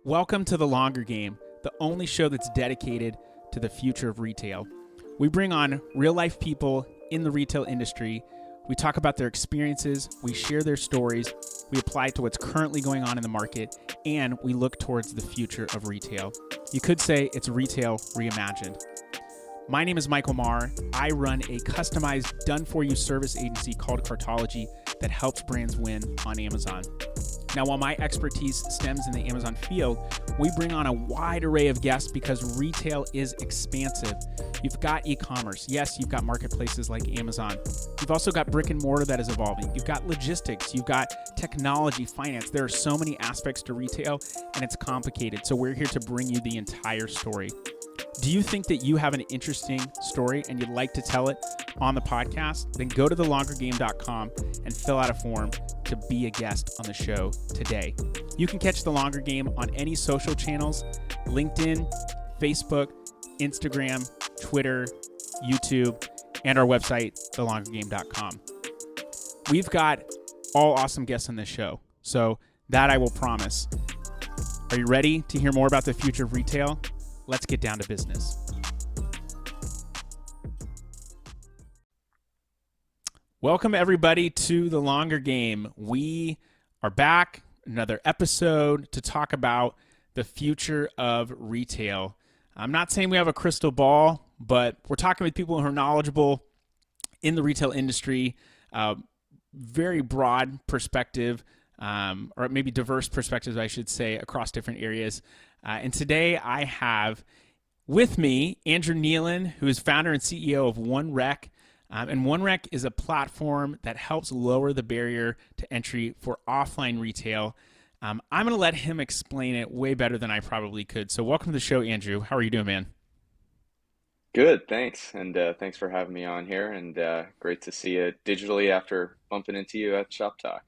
Welcome to The Longer Game, the only show that's dedicated to the future of retail. We bring on real-life people in the retail industry. We talk about their experiences, we share their stories, we apply it to what's currently going on in the market, and we look towards the future of retail. You could say it's Retail Reimagined. My name is Michael Marr. I run a customized, done-for-you service agency called Cartology that helps brands win on Amazon. Now, while my expertise stems in the Amazon field, we bring on a wide array of guests because retail is expansive. You've got e-commerce. Yes, you've got marketplaces like Amazon. You've also got brick and mortar that is evolving. You've got logistics. You've got technology, finance. There are so many aspects to retail, and it's complicated. So we're here to bring you the entire story. Do you think that you have an interesting story and you'd like to tell it on the podcast? Then go to thelongergame.com and fill out a form to be a guest on the show today. You can catch The Longer Game on any social channels: LinkedIn, Facebook, Instagram, Twitter, YouTube, and our website, thelongergame.com. We've got all awesome guests on this show, so that I will promise. Are you ready to hear more about the future of retail? Let's get down to business. Welcome, everybody, to The Longer Game. We are back, another episode to talk about the future of retail. I'm not saying we have a crystal ball, but we're talking with people who are knowledgeable in the retail industry, very broad perspective, or maybe diverse perspectives, I should say, across different areas. And today I have with me Andrew Neelon, who is founder and CEO of OneRec. And OneRec is a platform that helps lower the barrier to entry for offline retail. I'm going to let him explain it way better than I probably could. So welcome to the show, Andrew. How are you doing, man? Good, thanks. And thanks for having me on here. And great to see you digitally after bumping into you at Shop Talk.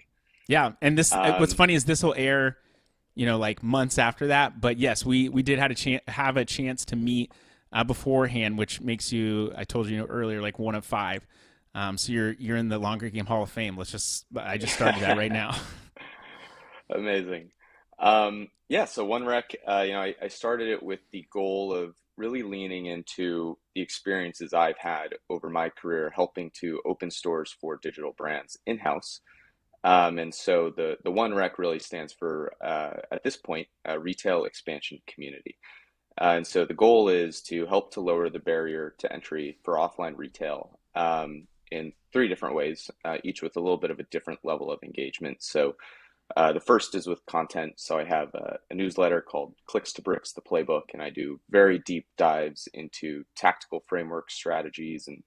Yeah, and this what's Um, funny is this will air, like months after that. But yes, we did have a chance to meet beforehand, which makes you, I told you earlier, like one of five. So you're in the Longer Game Hall of Fame. I just started that right now. Amazing. Yeah, so OneRec, I started it with the goal of really leaning into the experiences I've had over my career, helping to open stores for digital brands in-house. And so the OneRec really stands for, at this point, Retail Expansion Community. And so the goal is to help to lower the barrier to entry for offline retail in three different ways, each with a little bit of a different level of engagement. So the first is with content. So I have a newsletter called Clicks to Bricks, the Playbook, and I do very deep dives into tactical frameworks, strategies, and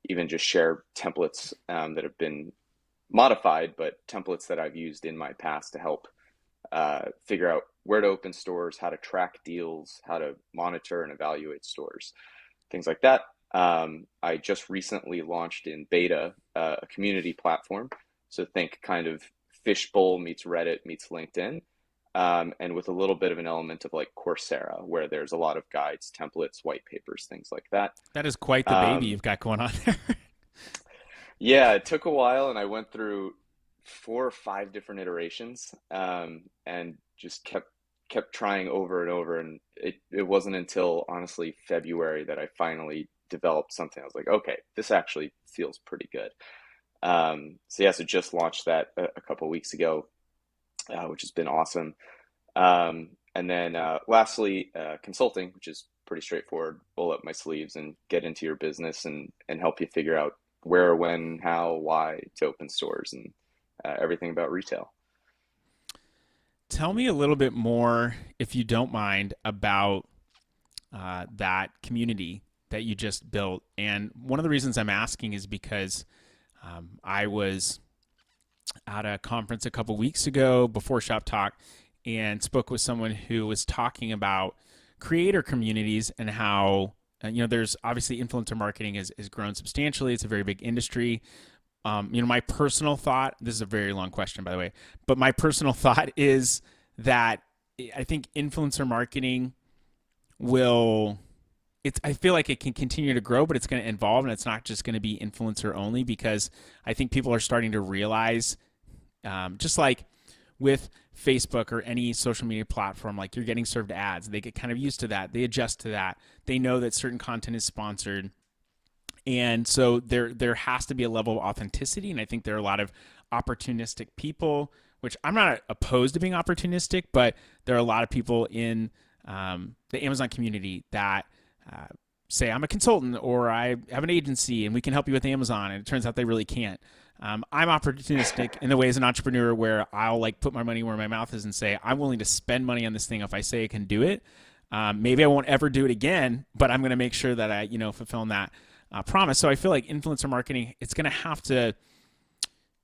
even just share templates that have been modified, but templates that I've used in my past to help figure out where to open stores, how to track deals, how to monitor and evaluate stores, things like that. I just recently launched in beta a community platform. So think kind of Fishbowl meets Reddit meets LinkedIn, and with a little bit of an element of like Coursera, where there's a lot of guides, templates, white papers, things like that. That is quite the baby Um, you've got going on there. yeah, it took a while, and I went through 4 or 5 different iterations, and just kept trying over and over. And it wasn't until honestly February that I finally developed something. I was like, okay, this actually feels pretty good. So just launched that a couple weeks ago, which has been awesome. And then lastly, consulting, which is pretty straightforward. Roll up my sleeves and get into your business and help you figure out where, when, how, why to open stores and everything about retail. Tell me a little bit more, if you don't mind, about that community that you just built. And one of the reasons I'm asking is because I was at a conference a couple weeks ago before Shop Talk and spoke with someone who was talking about creator communities and how, there's obviously influencer marketing has grown substantially. It's a very big industry. My personal thought, this is a very long question, by the way, but my personal thought is that I think influencer marketing I feel like it can continue to grow, but it's going to evolve, and it's not just going to be influencer only, because I think people are starting to realize, just like with Facebook or any social media platform, like you're getting served ads. They get kind of used to that. They adjust to that. They know that certain content is sponsored. And so there has to be a level of authenticity. And I think there are a lot of opportunistic people, which I'm not opposed to being opportunistic, but there are a lot of people in the Amazon community that say, I'm a consultant or I have an agency and we can help you with Amazon. And it turns out they really can't. I'm opportunistic in the way as an entrepreneur where I'll like put my money where my mouth is and say, I'm willing to spend money on this thing if I say I can do it. Maybe I won't ever do it again, but I'm going to make sure that I, fulfill that promise. So I feel like influencer marketing, it's going to have to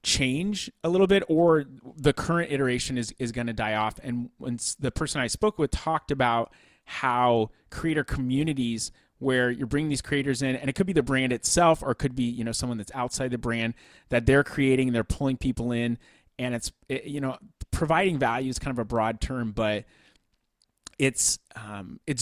change a little bit, or the current iteration is going to die off. And when the person I spoke with talked about how creator communities where you're bringing these creators in, and it could be the brand itself, or it could be, someone that's outside the brand that they're creating, and they're pulling people in, and providing value is kind of a broad term, but it's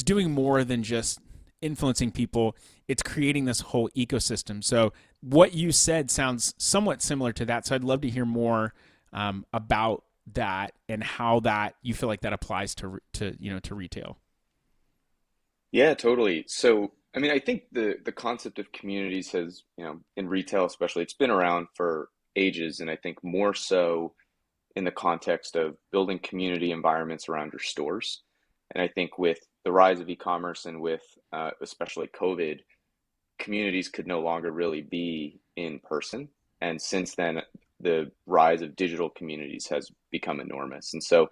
doing more than just influencing people. It's creating this whole ecosystem. So what you said sounds somewhat similar to that. So I'd love to hear more about that and how that you feel like that applies to retail. Yeah, totally. So, I mean, I think the concept of communities has, in retail especially, it's been around for ages, and I think more so in the context of building community environments around your stores. And I think with the rise of e-commerce and with especially COVID, communities could no longer really be in person. And since then, the rise of digital communities has become enormous. And so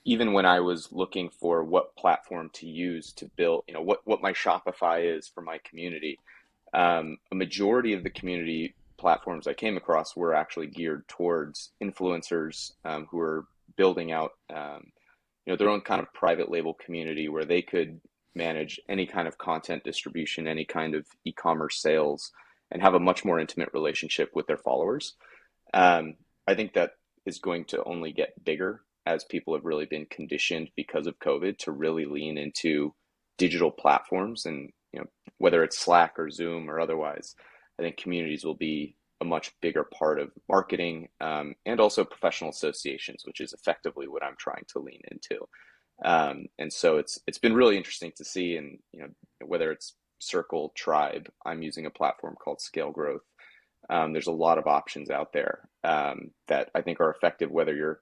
even when I was looking for what platform to use to build, what my Shopify is for my community, a majority of the community platforms I came across were actually geared towards influencers who are building out, their own kind of private label community where they could manage any kind of content distribution, any kind of e-commerce sales, and have a much more intimate relationship with their followers. I think that is going to only get bigger as people have really been conditioned because of COVID to really lean into digital platforms. And, whether it's Slack or Zoom or otherwise, I think communities will be a much bigger part of marketing and also professional associations, which is effectively what I'm trying to lean into. And so it's been really interesting to see, and whether it's Circle, Tribe, I'm using a platform called Scale Growth. There's a lot of options out there that I think are effective, whether you're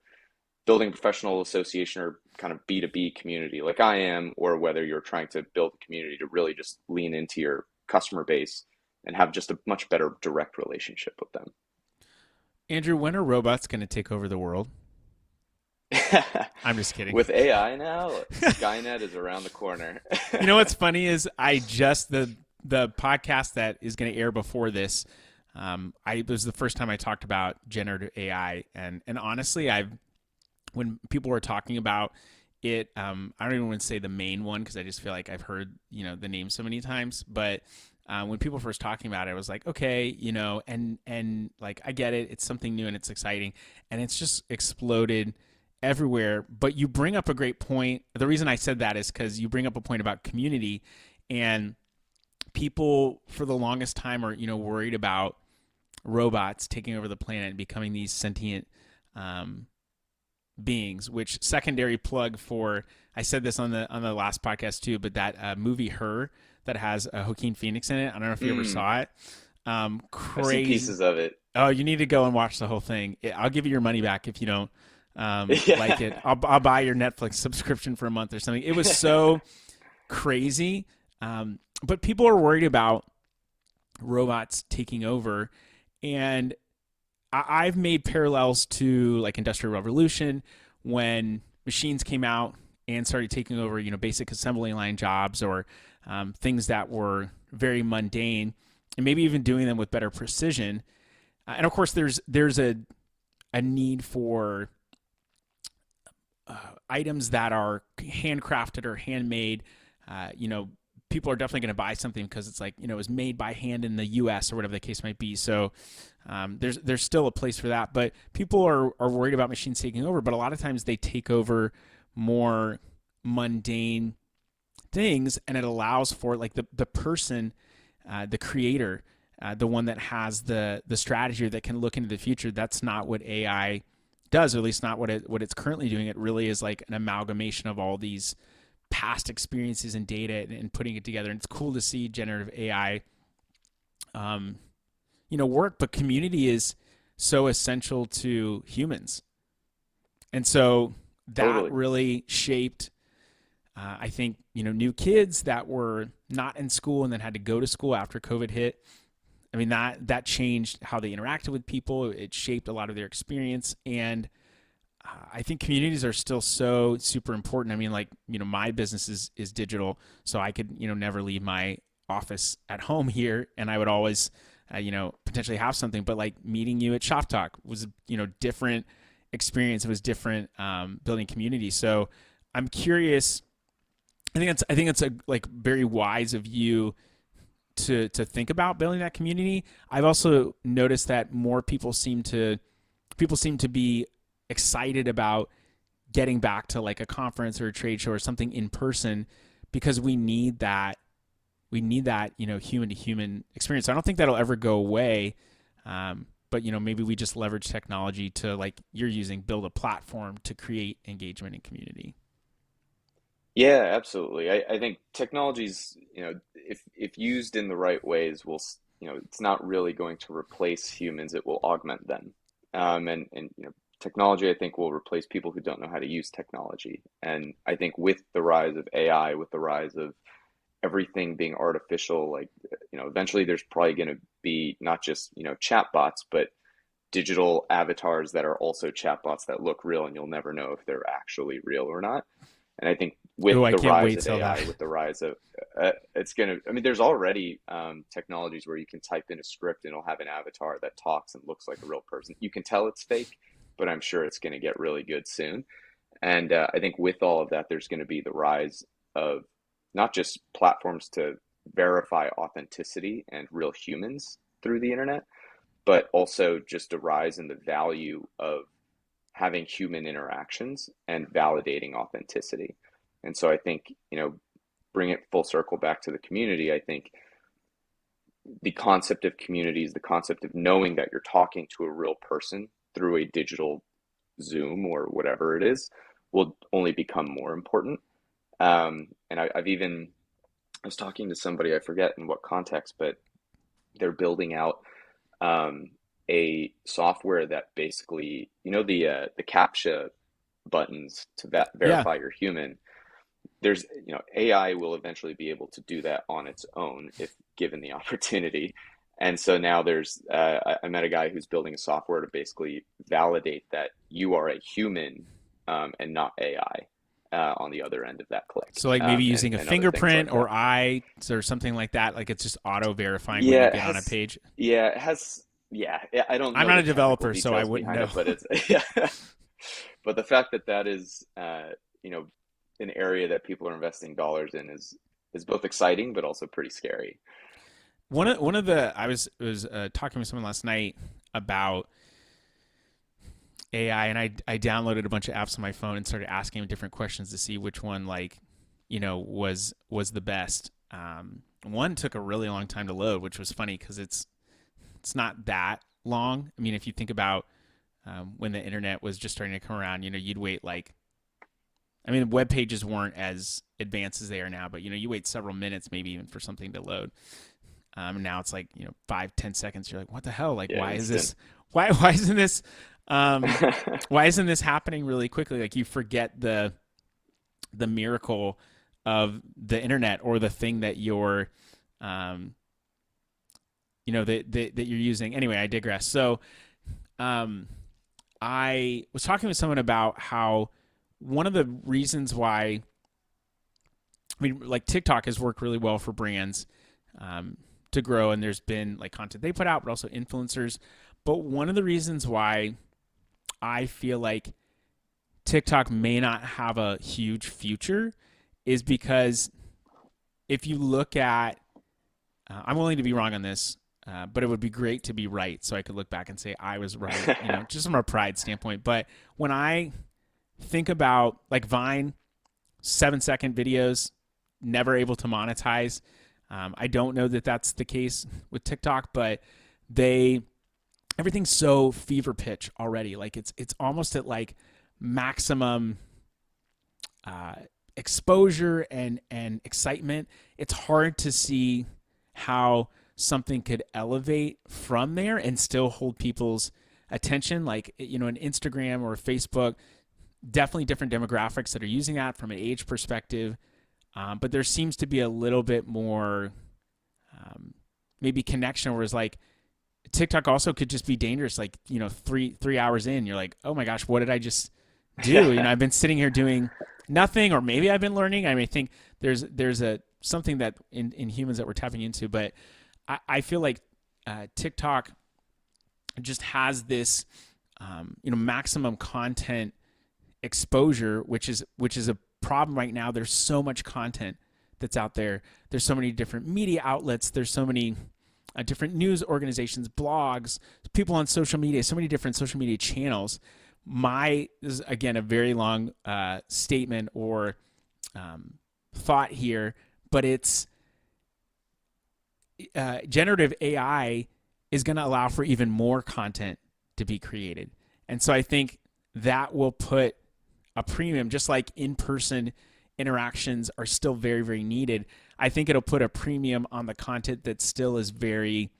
building a professional association or kind of B2B community like I am, or whether you're trying to build a community to really just lean into your customer base and have just a much better direct relationship with them. Andrew, when are robots going to take over the world? I'm just kidding. With AI now, Skynet is around the corner. What's funny is the podcast that is going to air before this, it was the first time I talked about generative AI, and honestly, when people were talking about it, I don't even want to say the main one because I just feel like I've heard the name so many times, but when people first talking about it, I was like, okay, and like I get it, it's something new and it's exciting, and it's just exploded everywhere. But you bring up a great point. The reason I said that is because you bring up a point about community, and people for the longest time are worried about robots taking over the planet and becoming these sentient beings. Which, secondary plug for, I said this on the last podcast too, but that movie Her that has Joaquin Phoenix in it. I don't know if you ever saw it. Crazy. I've seen pieces of it. Oh, you need to go and watch the whole thing. I'll give you your money back if you don't like it. I'll buy your Netflix subscription for a month or something. It was so crazy. But people are worried about robots taking over, and I've made parallels to like Industrial Revolution when machines came out and started taking over, basic assembly line jobs or things that were very mundane, and maybe even doing them with better precision. And of course, there's a need for items that are handcrafted or handmade. People are definitely going to buy something because it's like, it was made by hand in the U.S. or whatever the case might be. So there's still a place for that. But people are worried about machines taking over. But a lot of times they take over more mundane things, and it allows for like the person, the creator, the one that has the strategy that can look into the future. That's not what AI does, or at least not what it's currently doing. It really is like an amalgamation of all these past experiences and data and putting it together. And it's cool to see generative AI, work. But community is so essential to humans, and so that Totally. really shaped. I think new kids that were not in school and then had to go to school after COVID hit. I mean, that changed how they interacted with people. It shaped a lot of their experience. And I think communities are still so super important. I mean, like, my business is digital, so I could, never leave my office at home here. And I would always, potentially have something, but like meeting you at Shop Talk was, different experience. It was different, building community. So I'm curious. I think it's a like very wise of you to think about building that community. I've also noticed that more people seem to be excited about getting back to like a conference or a trade show or something in person, because we need that human to human experience. So I don't think that'll ever go away. But maybe we just leverage technology to, like you're using, build a platform to create engagement and community. Yeah, absolutely. I think technologies, if used in the right ways, it's not really going to replace humans. It will augment them. And technology, I think, will replace people who don't know how to use technology. And I think with the rise of AI, with the rise of everything being artificial, like, eventually there's probably going to be not just, chatbots, but digital avatars that are also chatbots that look real, and you'll never know if they're actually real or not. And I think with Oh, I the can't rise wait of till AI, that. with the rise of I mean, there's already technologies where you can type in a script and it'll have an avatar that talks and looks like a real person. You can tell it's fake, but I'm sure it's going to get really good soon. And I think with all of that, there's going to be the rise of not just platforms to verify authenticity and real humans through the internet, but also just a rise in the value of having human interactions and validating authenticity. And so I think, bring it full circle back to the community. I think the concept of communities, the concept of knowing that you're talking to a real person through a digital Zoom or whatever it is, will only become more important. And I was talking to somebody, I forget in what context, but they're building out a software that basically, the CAPTCHA buttons to Yeah. verify you're human. There's, AI will eventually be able to do that on its own if given the opportunity. And so now I met a guy who's building a software to basically validate that you are a human, and not AI, on the other end of that click, So like maybe using a and other things fingerprint like that. or eyes or something like that. Like it's just auto verifying when Yeah, you it get on a has. page. Yeah, it has. Yeah, I don't I'm know not the a technical developer, so I details wouldn't behind know. it, but it's yeah. But the fact that that is, an area that people are investing dollars in is both exciting but also pretty scary. One of the I was talking with someone last night about AI, and I downloaded a bunch of apps on my phone and started asking him different questions to see which one was the best. One took a really long time to load, which was funny because it's not that long. I mean, if you think about when the internet was just starting to come around, you'd wait like, I mean, web pages weren't as advanced as they are now, but you wait several minutes, maybe even for something to load. Now it's like 5-10 seconds. You're like, what the hell? Like, Yeah, why is instant. this? Why isn't this? Um, why isn't this happening really quickly? Like you forget the miracle of the internet or the thing that you're, um, that you're using. Anyway, I digress. So, um, I was talking with someone about how one of the reasons why, I mean, like TikTok has worked really well for brands, to grow, and there's been like content they put out, but also influencers. But one of the reasons why I feel like TikTok may not have a huge future is because if you look at, I'm willing to be wrong on this, but it would be great to be right so I could look back and say I was right, just from a pride standpoint. But when I think about like Vine, 7-second videos, never able to monetize. I don't know that that's the case with TikTok, but they everything's so fever pitch already. Like it's almost at like maximum uh, exposure and excitement. It's hard to see how something could elevate from there and still hold people's attention. Like, you know, an Instagram or Facebook, definitely different demographics that are using that from an age perspective. But there seems to be a little bit more maybe connection, where it's like TikTok also could just be dangerous. Like, you know, three hours in, you're like, oh my gosh, what did I just do? You know, I've been sitting here doing nothing, or maybe I've been learning. I mean, I think there's a something that in humans that we're tapping into, but I feel like TikTok just has this you know, maximum content exposure, which is a problem right now. There's so much content that's out there. There's so many different media outlets. There's so many different news organizations, blogs, people on social media, so many different social media channels. This is again a very long statement or thought here, but it's generative AI is going to allow for even more content to be created. And so I think that will put a premium, just like in-person interactions are still very, very needed. I think it'll put a premium on the content that still is very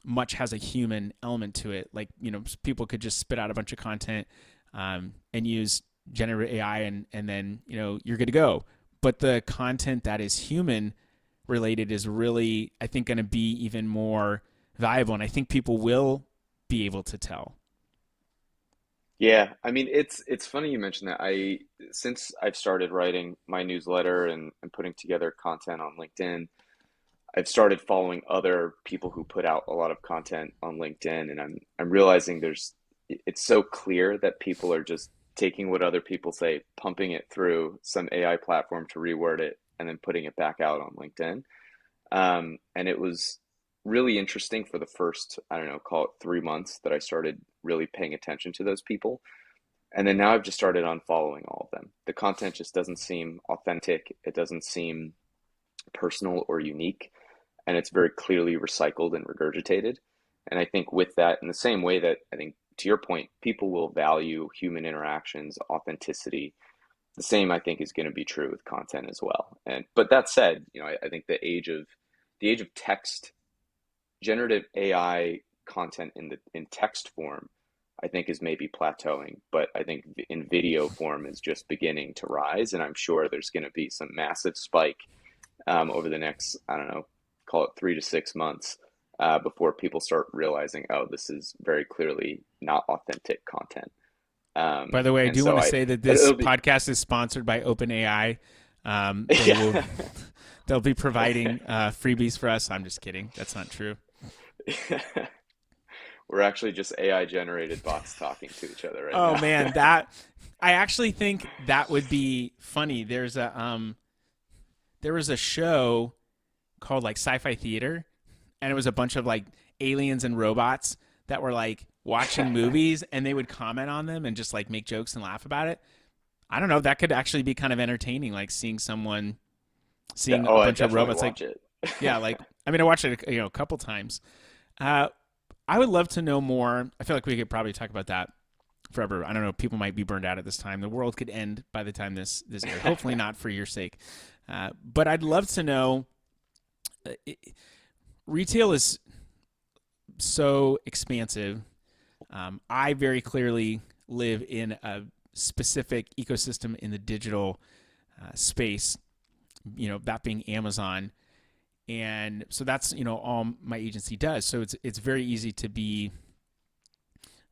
much has a human element to it. Like, you know, people could just spit out a bunch of content and use generative AI and then, you know, you're good to go. But the content that is human related is really, I think, going to be even more valuable. And I think people will be able to tell. Yeah, I mean it's funny you mentioned that. Since I've started writing my newsletter and putting together content on LinkedIn, I've started following other people who put out a lot of content on LinkedIn, and I'm realizing it's so clear that people are just taking what other people say, pumping it through some AI platform to reword it, and then putting it back out on LinkedIn. And it was really interesting for the first, I don't know, call it 3 months that I started really paying attention to those people. And then now I've just started unfollowing all of them. The content just doesn't seem authentic. It doesn't seem personal or unique. And it's very clearly recycled and regurgitated. And I think with that, in the same way that I think, to your point, people will value human interactions, authenticity, the same I think is going to be true with content as well. And but that said, you know, I think the age of text, generative AI content in text form, I think is maybe plateauing, but I think in video form is just beginning to rise, and I'm sure there's going to be some massive spike over the next, I don't know, call it 3 to 6 months before people start realizing, oh, this is very clearly not authentic content. By the way, I And do so want to I, say that this it'll be, podcast is sponsored by OpenAI. They will yeah. they'll be providing freebies for us. I'm just kidding. That's not true. We're actually just AI generated bots talking to each other right Oh now. man, that I actually think that would be funny. There was a show called like Sci-Fi Theater, and it was a bunch of like aliens and robots that were like watching movies, and they would comment on them and just like make jokes and laugh about it. I don't know. That could actually be kind of entertaining, like seeing Oh, a I bunch of definitely robots. Like, watch it. yeah, like I mean, I watched it, you know, a couple times. Uh, I would love to know more. I feel like we could probably talk about that forever. I don't know. People might be burned out at this time. The world could end by the time this airs. Hopefully not for your sake. But I'd love to know. Retail is so expansive. I very clearly live in a specific ecosystem in the digital space. You know, that being Amazon, and so that's, you know, all my agency does. So it's very easy to be,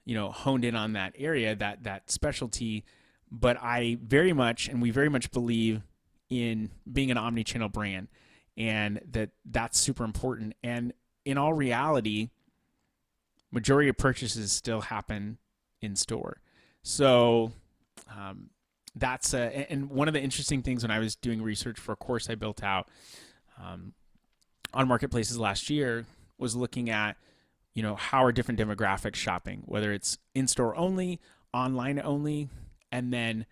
you know, honed in on that area, that specialty. But I very much, and we very much believe in being an omnichannel brand, and that's super important. And in all reality, majority of purchases still happen in store. So and one of the interesting things when I was doing research for a course I built out on marketplaces last year was looking at, you know, how are different demographics shopping, whether it's in-store only, online only, and then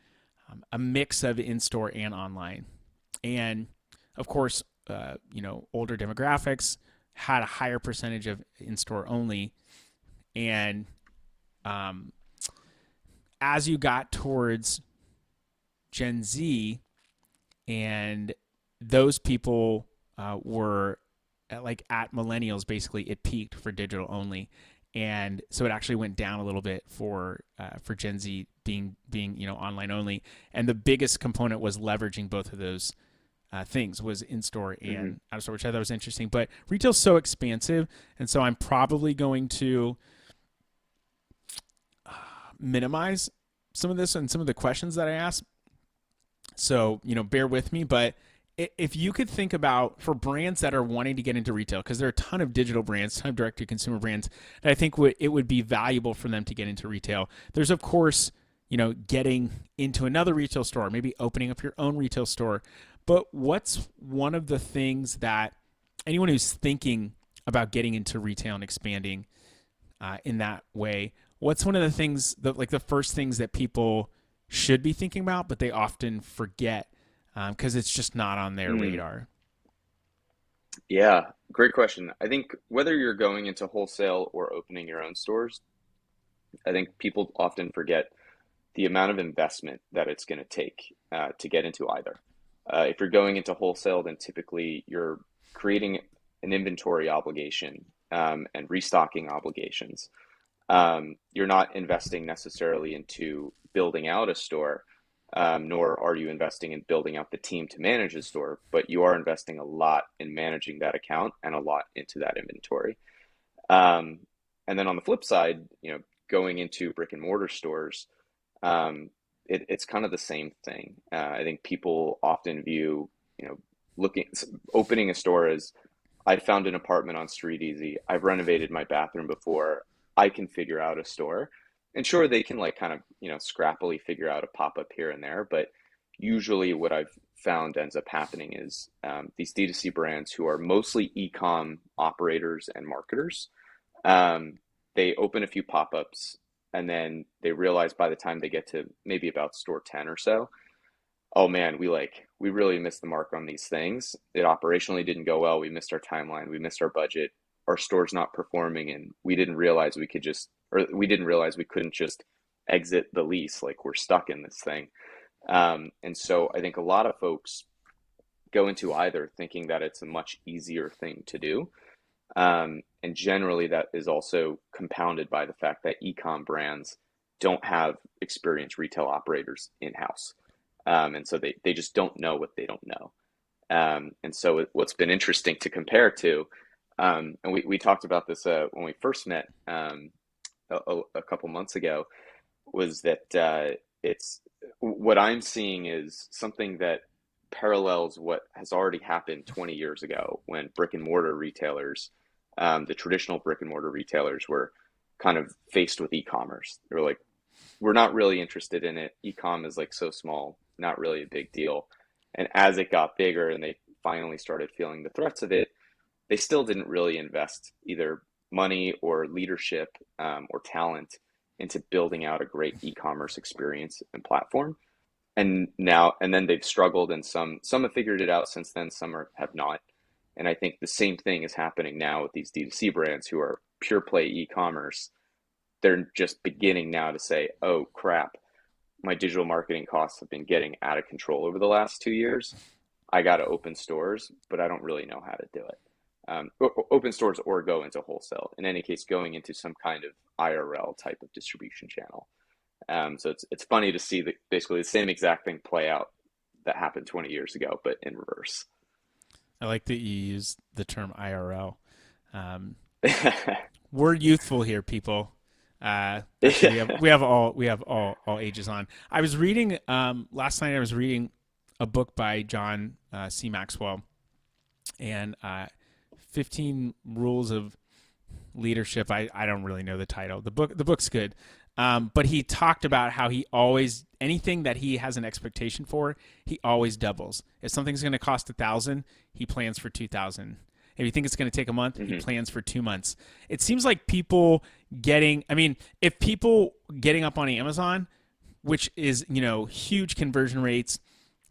a mix of in-store and online. And of course, you know, older demographics had a higher percentage of in-store only. And um, as you got towards Gen Z, and those people were at millennials, basically it peaked for digital only, and so it actually went down a little bit for Gen Z being online only, and the biggest component was leveraging both of those things, was in store Hmm. and out of store, which I thought was interesting. But retail's so expansive, and so I'm probably going to minimize some of this and some of the questions that I asked. So, bear with me. But if you could think about, for brands that are wanting to get into retail, because there are a ton of digital brands, a ton of direct to consumer brands that I think it would be valuable for them to get into retail. There's, of course, getting into another retail store, maybe opening up your own retail store. But what's one of the things that anyone who's thinking about getting into retail and expanding in that way, what's one of the things that, like, the first things that people should be thinking about, but they often forget because it's just not on their Mm, radar? yeah, great question. I think whether you're going into wholesale or opening your own stores, I think people often forget the amount of investment that it's going to take to get into either. If you're going into wholesale, then typically you're creating an inventory obligation and restocking obligations. You're not investing necessarily into building out a store, nor are you investing in building out the team to manage a store, but you are investing a lot in managing that account and a lot into that inventory. Um, and then on the flip side, going into brick and mortar stores, it's kind of the same thing. I think people often view, looking opening a store as, I found an apartment on Street Easy. I've renovated my bathroom before. I can figure out a store. And sure, they can like kind of, scrappily figure out a pop up here and there. But usually what I've found ends up happening is these D2C brands who are mostly e-com operators and marketers, um, they open a few pop ups and then they realize by the time they get to maybe about store 10 or so, oh man, we really missed the mark on these things. It operationally didn't go well. We missed our timeline. We missed our budget. Our store's not performing, and we didn't realize we didn't realize we couldn't just exit the lease. Like we're stuck in this thing. And so I think a lot of folks go into either thinking that it's a much easier thing to do. And generally, that is also compounded by the fact that e-com brands don't have experienced retail operators in-house. And so they just don't know what they don't know. And so what's been interesting to compare to, and we talked about this when we first met a couple months ago, was that it's what I'm seeing is something that parallels what has already happened 20 years ago when brick and mortar retailers, the traditional brick and mortar retailers, were kind of faced with e-commerce. They were like, we're not really interested in it. E-com is like so small, not really a big deal. And as it got bigger and they finally started feeling the threats of it, they still didn't really invest either money or leadership or talent into building out a great e-commerce experience and platform. And then they've struggled, and some have figured it out since then, have not. And I think the same thing is happening now with these D2C brands who are pure play e-commerce. They're just beginning now to say, oh crap, my digital marketing costs have been getting out of control over the last 2 years. I got to open stores, but I don't really know how to do it. Open stores or go into wholesale. In any case, going into some kind of IRL type of distribution channel. So it's funny to see basically the same exact thing play out that happened 20 years ago, but in reverse. I like that you use the term IRL. Um, we're youthful here, people. Actually, we have all ages on. I was reading last night. I was reading a book by John C. Maxwell, and 15 Rules of Leadership. I don't really know the title. The book's good. But he talked about how he always, anything that he has an expectation for, he always doubles. If something's going to cost 1,000, he plans for 2,000. If you think it's going to take a month, he Hmm. plans for 2 months. It seems like if people getting up on Amazon, which is, huge conversion rates,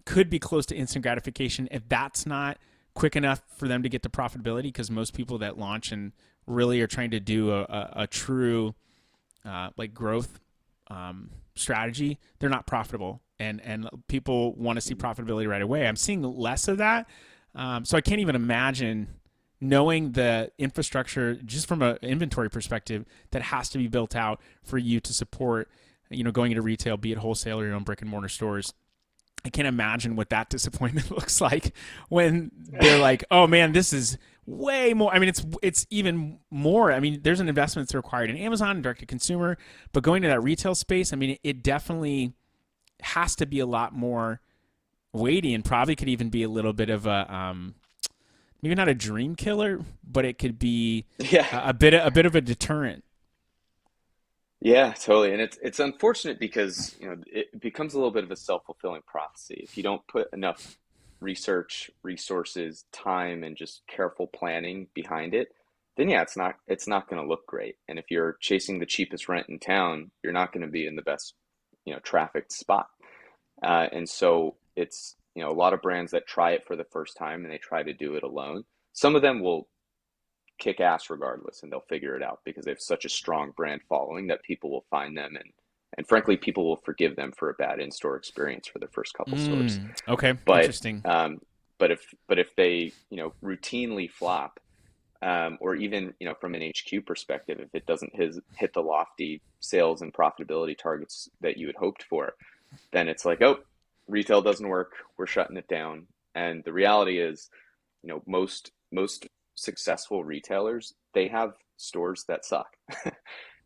could be close to instant gratification, if that's not quick enough for them to get to profitability, because most people that launch and really are trying to do a true like growth strategy, they're not profitable, and people want to see profitability right away. I'm seeing less of that, so I can't even imagine knowing the infrastructure just from an inventory perspective that has to be built out for you to support, going into retail, be it wholesale or your own brick and mortar stores. I can't imagine what that disappointment looks like when they're like, "Oh man, this is way more." I mean, it's even more. I mean, there's an investment that's required in Amazon and direct to consumer, but going to that retail space, I mean, it definitely has to be a lot more weighty, and probably could even be a little bit of a maybe not a dream killer, but it could be Yeah. a bit of a deterrent. Yeah, totally. And it's unfortunate because, it becomes a little bit of a self-fulfilling prophecy. If you don't put enough research, resources, time, and just careful planning behind it, then yeah, it's not going to look great. And if you're chasing the cheapest rent in town, you're not going to be in the best, trafficked spot. And so it's, a lot of brands that try it for the first time and they try to do it alone. Some of them will kick ass regardless and they'll figure it out because they have such a strong brand following that people will find them, and frankly people will forgive them for a bad in-store experience for their first couple stores. Okay, But interesting. but if they routinely flop, or even from an HQ perspective, if it doesn't hit the lofty sales and profitability targets that you had hoped for, then it's like, oh, retail doesn't work, we're shutting it down. And the reality is, most successful retailers, they have stores that suck.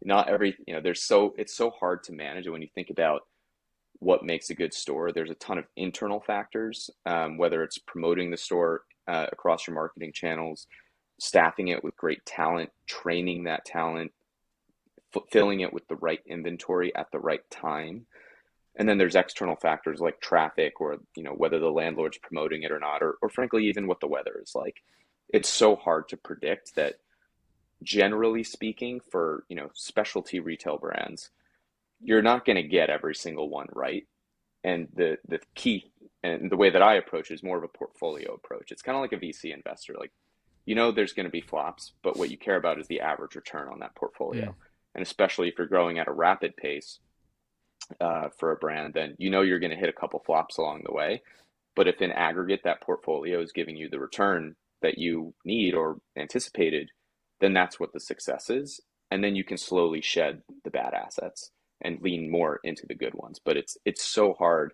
Not every, it's so hard to manage. And when you think about what makes a good store, there's a ton of internal factors, whether it's promoting the store across your marketing channels, staffing it with great talent, training that talent, filling it with the right inventory at the right time. And then there's external factors like traffic, or whether the landlord's promoting it or not, or frankly even what the weather is like. It's so hard to predict that, generally speaking, for specialty retail brands, you're not going to get every single one right. And the key, and the way that I approach it, is more of a portfolio approach. It's kind of like a VC investor. Like, there's going to be flops, but what you care about is the average return on that portfolio. Mm. And especially if you're growing at a rapid pace, for a brand, then you're going to hit a couple flops along the way. But if in aggregate that portfolio is giving you the return that you need or anticipated, then that's what the success is. And then you can slowly shed the bad assets and lean more into the good ones. But it's so hard.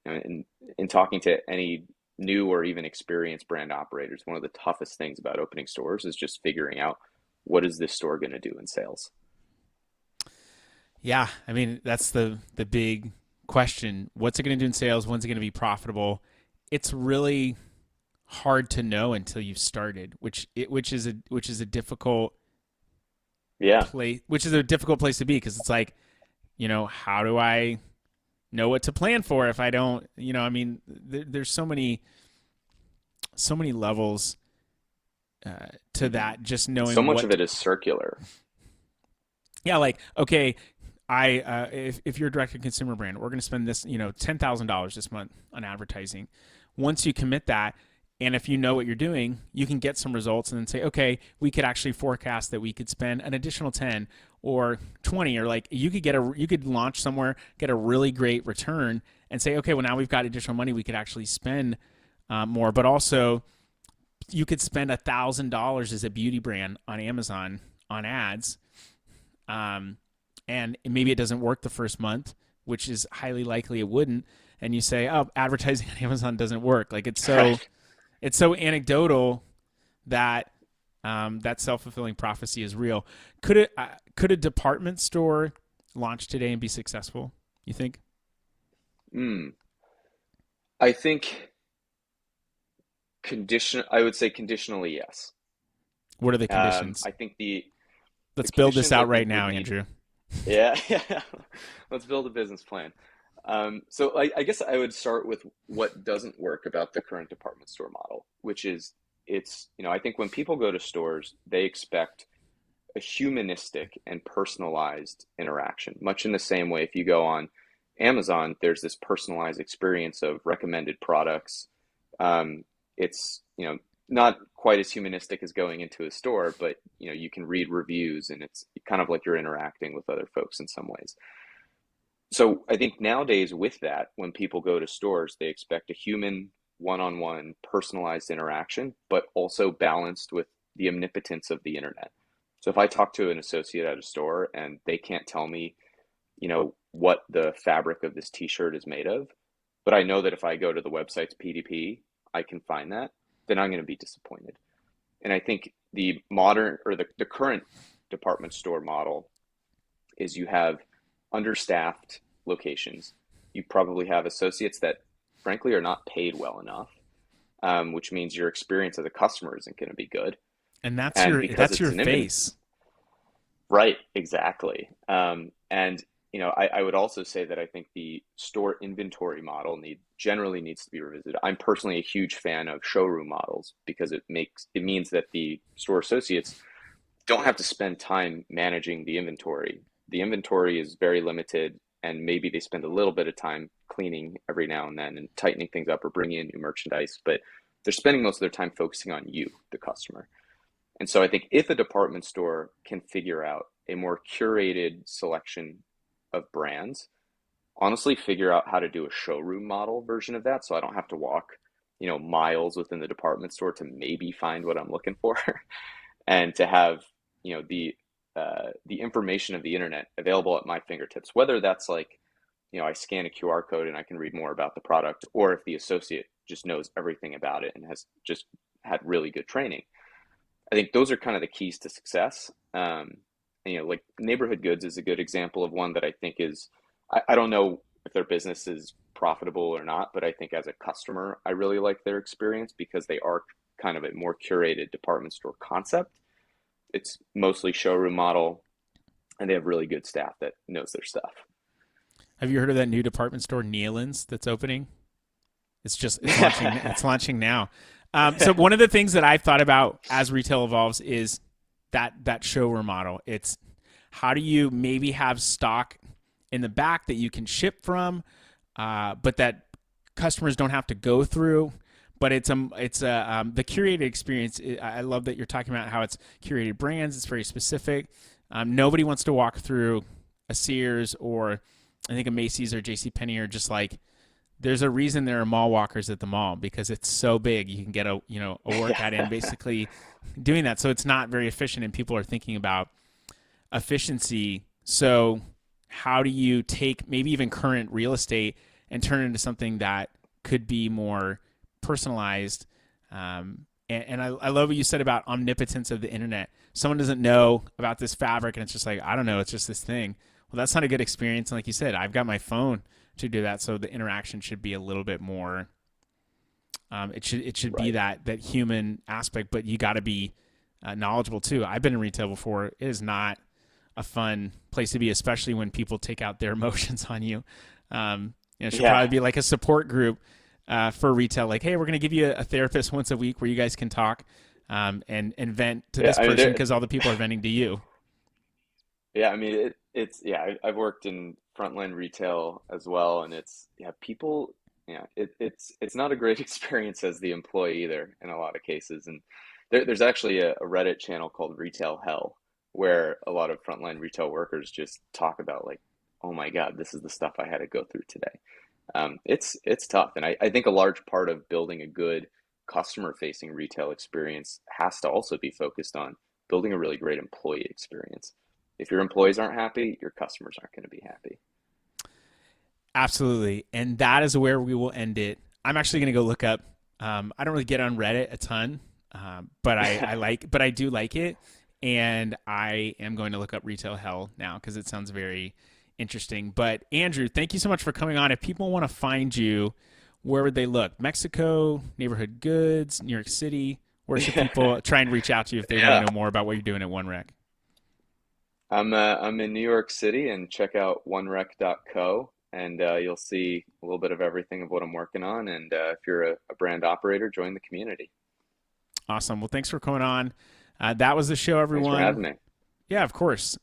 In talking to any new or even experienced brand operators, one of the toughest things about opening stores is just figuring out, what is this store going to do in sales? Yeah, I mean, that's the big question. What's it going to do in sales? When's it going to be profitable? It's really hard to know until you've started, which is a difficult Yeah. place, to be, because it's like, how do I know what to plan for if I don't, I mean, there's so many levels to Mm-hmm. that, just So knowing much of what. it is circular. Yeah, like, okay, if you're a direct to consumer brand, we're going to spend this, $10,000 this month on advertising. Once you commit that, and if you know what you're doing, you can get some results and then say, okay, we could actually forecast that we could spend an additional 10 or 20, or like you could launch somewhere, get a really great return, and say, okay, well, now we've got additional money, we could actually spend more. But also, you could spend $1,000 as a beauty brand on Amazon on ads. And maybe it doesn't work the first month, which is highly likely it wouldn't. And you say, oh, advertising on Amazon doesn't work. Like, Right. it's so anecdotal that that self-fulfilling prophecy is real. Could a department store launch today and be successful, you think? Mm. I think I would say conditionally, yes. What are the conditions? I think the Let's build this conditions I out right think now, would need, Andrew. yeah, yeah. Let's build a business plan. So I guess I would start with what doesn't work about the current department store model, which is, I think when people go to stores, they expect a humanistic and personalized interaction, much in the same way if you go on Amazon, there's this personalized experience of recommended products. It's, not quite as humanistic as going into a store, but you can read reviews and it's kind of like you're interacting with other folks in some ways. So I think nowadays with that, when people go to stores, they expect a human one-on-one personalized interaction, but also balanced with the omnipotence of the internet. So if I talk to an associate at a store and they can't tell me, what the fabric of this t-shirt is made of, but I know that if I go to the website's PDP, I can find that, then I'm going to be disappointed. And I think the modern or the current department store model is you have understaffed locations. You probably have associates that frankly are not paid well enough, which means your experience as a customer isn't going to be good. And that's And your because it's an face. right, exactly. And I would also say that I think the store inventory model generally needs to be revisited. I'm personally a huge fan of showroom models because it means that the store associates don't have to spend time managing the inventory. The inventory is very limited, and maybe they spend a little bit of time cleaning every now and then and tightening things up or bringing in new merchandise, but they're spending most of their time focusing on you, the customer. And so I think if a department store can figure out a more curated selection of brands, honestly figure out how to do a showroom model version of that so I don't have to walk, miles within the department store to maybe find what I'm looking for and to have, the information of the internet available at my fingertips, whether that's like, I scan a QR code and I can read more about the product, or if the associate just knows everything about it and has just had really good training. I think those are kind of the keys to success. Like neighborhood goods is a good example of one that I think is, I don't know if their business is profitable or not, but I think as a customer, I really like their experience because they are kind of a more curated department store concept. It's mostly showroom model, and they have really good staff that knows their stuff. Have you heard of that new department store, Neelon's, that's opening? It's launching. It's launching now. So one of the things that I've thought about as retail evolves is that showroom model. It's how do you maybe have stock in the back that you can ship from, but that customers don't have to go through. But it's the curated experience. I love that you're talking about how it's curated brands. It's very specific. Nobody wants to walk through a Sears or I think a Macy's or JCPenney or just like there's a reason there are mall walkers at the mall because it's so big. You can get a workout in basically doing that. So it's not very efficient, and people are thinking about efficiency. So how do you take maybe even current real estate and turn it into something that could be more personalized? And I love what you said about omnipotence of the internet. Someone doesn't know about this fabric, and it's just like, I don't know, it's just this thing. Well, that's not a good experience. And like you said, I've got my phone to do that, so the interaction should be a little bit more. It should be Right. that human aspect, but you got to be knowledgeable too. I've been in retail before. It is not a fun place to be, especially when people take out their emotions on you. It should probably Yeah. be like a support group for retail. Like, hey, we're going to give you a therapist once a week where you guys can talk and vent to Yeah. this I mean, person because all the people are venting to you. yeah. I mean, it's yeah. I've worked in frontline retail as well, and it's yeah. People, yeah. It's not a great experience as the employee either in a lot of cases. And there's actually a Reddit channel called Retail Hell where a lot of frontline retail workers just talk about like, oh my God, this is the stuff I had to go through today. It's tough, and I think a large part of building a good customer-facing retail experience has to also be focused on building a really great employee experience. If your employees aren't happy, your customers aren't going to be happy. Absolutely. And that is where we will end it. I'm actually going to go look up. I don't really get on Reddit a ton, but but I do like it. And I am going to look up Retail Hell now because it sounds very interesting. But Andrew, thank you so much for coming on. If people want to find you, where would they look? Mexico, neighborhood goods, New York City? Where should people try and reach out to you if they want to Yeah. know more about what you're doing at OneRec? I'm in New York City, and check out onerec.co, and you'll see a little bit of everything of what I'm working on. And if you're a brand operator, join the community. Awesome. Well, thanks for coming on. That was the show, Thanks for everyone. having me. Yeah, of course.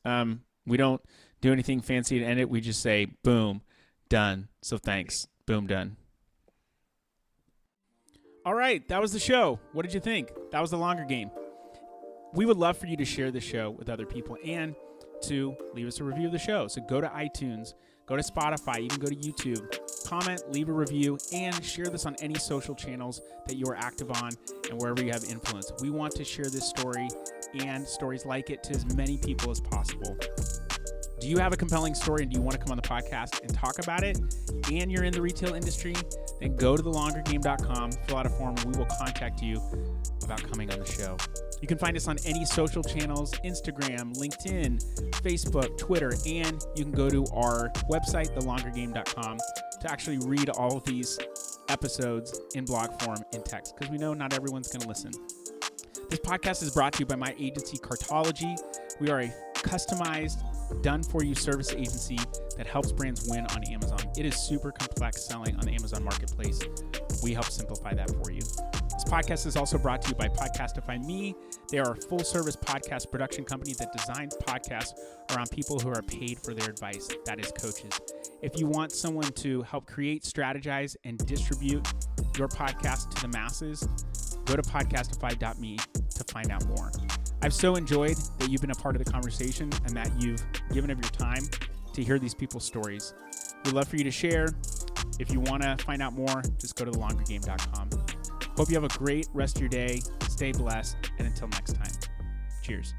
We don't do anything fancy to end it. We just say, boom, done. So thanks. Boom, done. All right, that was the show. What did you think? That was the longer game. We would love for you to share the show with other people and to leave us a review of the show. So go to iTunes, go to Spotify, you can go to YouTube, comment, leave a review, and share this on any social channels that you are active on and wherever you have influence. We want to share this story and stories like it to as many people as possible. Do you have a compelling story and do you want to come on the podcast and talk about it and you're in the retail industry? Then go to thelongergame.com, fill out a form, and we will contact you about coming on the show. You can find us on any social channels, Instagram, LinkedIn, Facebook, Twitter, and you can go to our website, thelongergame.com, to actually read all of these episodes in blog form in text, because we know not everyone's going to listen. This podcast is brought to you by my agency, Cartology. We are a customized, done-for-you service agency that helps brands win on Amazon. It is super complex selling on the Amazon Marketplace. We help simplify that for you. This podcast is also brought to you by Podcastify Me. They are a full-service podcast production company that designs podcasts around people who are paid for their advice. That is coaches. If you want someone to help create, strategize, and distribute your podcast to the masses, go to podcastify.me to find out more. I've so enjoyed that you've been a part of the conversation and that you've given of your time to hear these people's stories. We'd love for you to share. If you want to find out more, just go to thelongergame.com. Hope you have a great rest of your day. Stay blessed. And until next time, cheers.